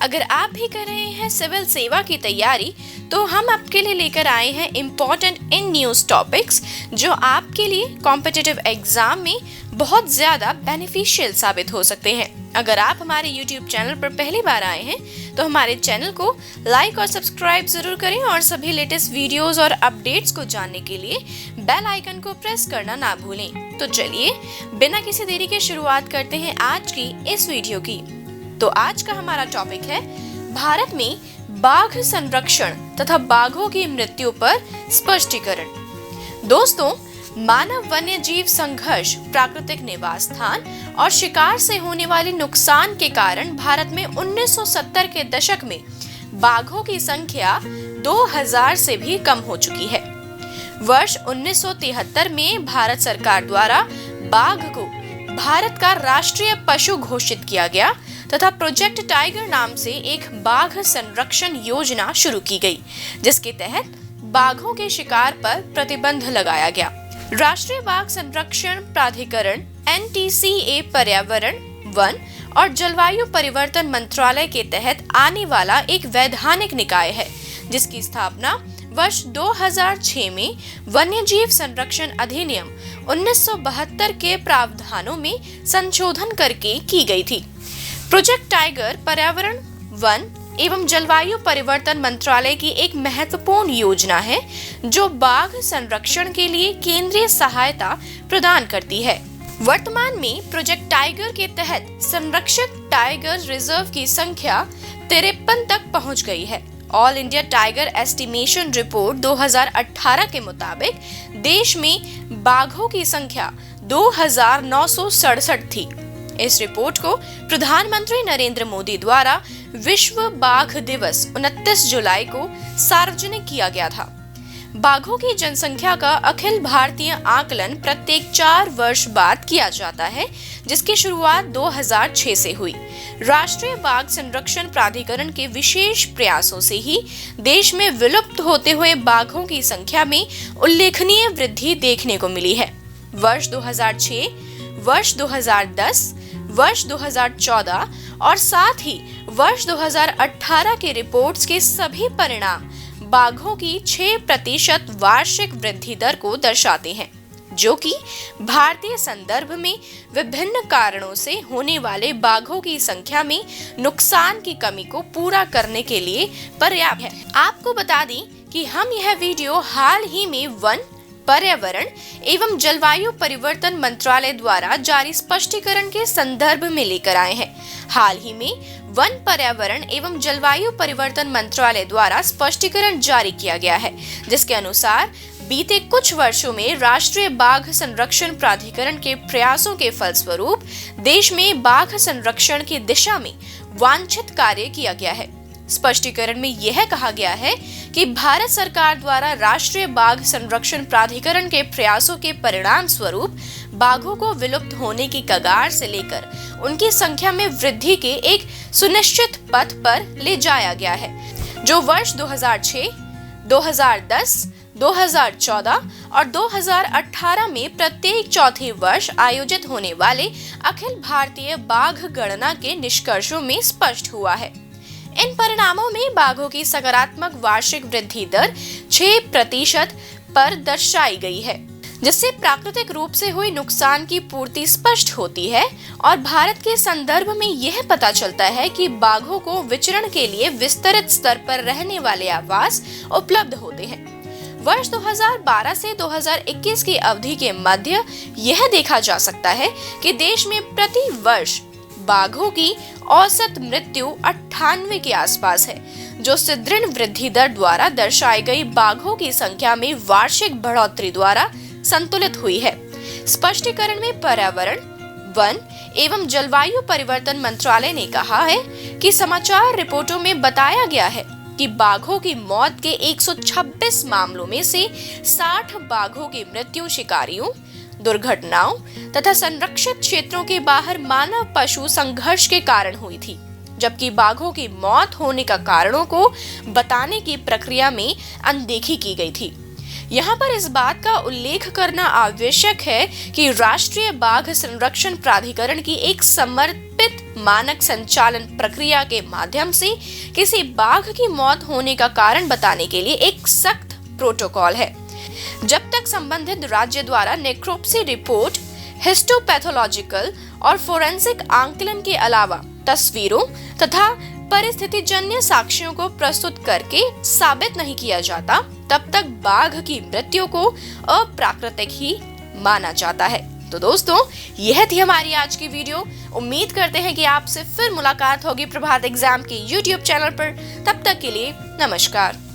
अगर आप भी कर रहे हैं सिविल सेवा की तैयारी तो हम आपके लिए लेकर आए हैं इम्पोर्टेंट इन न्यूज़ टॉपिक्स जो आपके लिए कॉम्पिटिटिव एग्जाम में बहुत ज़्यादा बेनिफिशियल साबित हो सकते हैं। अगर आप हमारे YouTube चैनल पर पहली बार आए हैं तो हमारे चैनल को लाइक और सब्सक्राइब जरूर करें और सभी लेटेस्ट वीडियोस और अपडेट्स को जानने के लिए बेल आइकन को प्रेस करना ना भूलें। तो चलिए बिना किसी देरी के शुरुआत करते हैं आज की इस वीडियो की। तो आज का हमारा टॉपिक है भारत में बाघ संरक्षण तथा बाघों की मृत्यु पर स्पष्टीकरण। दोस्तों, मानव वन्य जीव संघर्ष, प्राकृतिक निवास स्थान और शिकार से होने वाले नुकसान के कारण भारत में 1970 के दशक में बाघों की संख्या 2000 से भी कम हो चुकी है। वर्ष 1973 में भारत सरकार द्वारा बाघ को भारत का राष्ट्रीय पशु घोषित किया गया तथा प्रोजेक्ट टाइगर नाम से एक बाघ संरक्षण योजना शुरू की गई, जिसके तहत बाघों के शिकार पर प्रतिबंध लगाया गया। राष्ट्रीय बाघ संरक्षण प्राधिकरण NTCA पर्यावरण, वन और जलवायु परिवर्तन मंत्रालय के तहत आने वाला एक वैधानिक निकाय है, जिसकी स्थापना वर्ष 2006 में वन्यजीव संरक्षण अधिनियम 1972 के प्रावधानों में संशोधन करके की गई थी। प्रोजेक्ट टाइगर पर्यावरण, वन एवं जलवायु परिवर्तन मंत्रालय की एक महत्वपूर्ण योजना है जो बाघ संरक्षण के लिए केंद्रीय सहायता प्रदान करती है। वर्तमान में प्रोजेक्ट टाइगर के तहत संरक्षित टाइगर रिजर्व की संख्या 53 तक पहुंच गई है। All India tiger estimation report 2018 के मुताबिक देश में बाघों की संख्या 2967 थी। इस रिपोर्ट को प्रधानमंत्री नरेंद्र मोदी द्वारा विश्व बाघ दिवस 29 जुलाई को सार्वजनिक किया गया था। बाघों की जनसंख्या का अखिल भारतीय आकलन प्रत्येक 4 वर्ष बाद किया जाता है, जिसकी शुरुआत 2006 से हुई। राष्ट्रीय बाघ संरक्षण प्राधिकरण के विशेष प्रयासों से ही देश में विलुप्त होते हुए बाघों की संख्या में उल्लेखनीय वृद्धि देखने को मिली है। वर्ष 2006, वर्ष 2010, वर्ष 2014 और साथ ही वर्ष 2018 के रिपोर्ट्स के सभी परिणाम बाघों की 6% वार्षिक वृद्धि दर को दर्शाते हैं, जो कि भारतीय संदर्भ में विभिन्न कारणों से होने वाले बाघों की संख्या में नुकसान की कमी को पूरा करने के लिए पर्याप्त है। आपको बता दें कि हम यह वीडियो हाल ही में वन, पर्यावरण एवं जलवायु परिवर्तन मंत्रालय द्वारा जारी स्पष्टीकरण के संदर्भ में लेकर आए हैं। हाल ही में वन, पर्यावरण एवं जलवायु परिवर्तन मंत्रालय द्वारा स्पष्टीकरण जारी किया गया है, जिसके अनुसार बीते कुछ वर्षों में राष्ट्रीय बाघ संरक्षण प्राधिकरण के प्रयासों के फलस्वरूप देश में बाघ संरक्षण की दिशा में वांछित कार्य किया गया है। स्पष्टीकरण में यह कहा गया है कि भारत सरकार द्वारा राष्ट्रीय बाघ संरक्षण प्राधिकरण के प्रयासों के परिणाम स्वरूप बाघों को विलुप्त होने की कगार से लेकर उनकी संख्या में वृद्धि के एक सुनिश्चित पथ पर ले जाया गया है, जो वर्ष 2006, 2010, 2014 और 2018 में प्रत्येक चौथे वर्ष आयोजित होने वाले अखिल भारतीय बाघ गणना के निष्कर्षों में स्पष्ट हुआ है। इन परिणामों में बाघों की सकारात्मक वार्षिक वृद्धि दर 6% पर दर्शाई गई है, जिससे प्राकृतिक रूप से हुई नुकसान की पूर्ति स्पष्ट होती है और भारत के संदर्भ में यह पता चलता है कि बाघों को विचरण के लिए विस्तृत स्तर पर रहने वाले आवास उपलब्ध होते हैं। वर्ष 2012 से 2021 की अवधि के मध्य यह देखा जा सकता है कि देश में प्रति वर्ष बाघों की औसत मृत्यु 98 के आसपास है, जो सुदृढ़ वृद्धि दर द्वारा दर्शाई गई बाघों की संख्या में वार्षिक बढ़ोतरी द्वारा संतुलित हुई है। स्पष्टीकरण में पर्यावरण, वन एवं जलवायु परिवर्तन मंत्रालय ने कहा है कि समाचार रिपोर्टों में बताया गया है कि बाघों की मौत के 126 मामलों में से 60 बाघों की मृत्यु शिकारियों, दुर्घटनाओं तथा संरक्षित क्षेत्रों के बाहर मानव पशु संघर्ष के कारण हुई थी, जबकि बाघों की मौत होने का कारणों को बताने की प्रक्रिया में अनदेखी की गई थी। यहाँ पर इस बात का उल्लेख करना आवश्यक है कि राष्ट्रीय बाघ संरक्षण प्राधिकरण की एक समर्पित मानक संचालन प्रक्रिया के माध्यम से किसी बाघ की मौत होने का कारण बताने के लिए एक सख्त प्रोटोकॉल है। जब तक संबंधित राज्य द्वारा नेक्रोप्सी रिपोर्ट, हिस्टोपैथोलॉजिकल और फोरेंसिक आंकलन के अलावा तस्वीरों तथा परिस्थितिजन्य साक्ष्यों को प्रस्तुत करके साबित नहीं किया जाता, तब तक बाघ की मृत्यु को अप्राकृतिक ही माना जाता है। तो दोस्तों, यह थी हमारी आज की वीडियो। उम्मीद करते हैं कि आपसे फिर मुलाकात होगी प्रभात एग्जाम के YouTube चैनल पर। तब तक के लिए नमस्कार।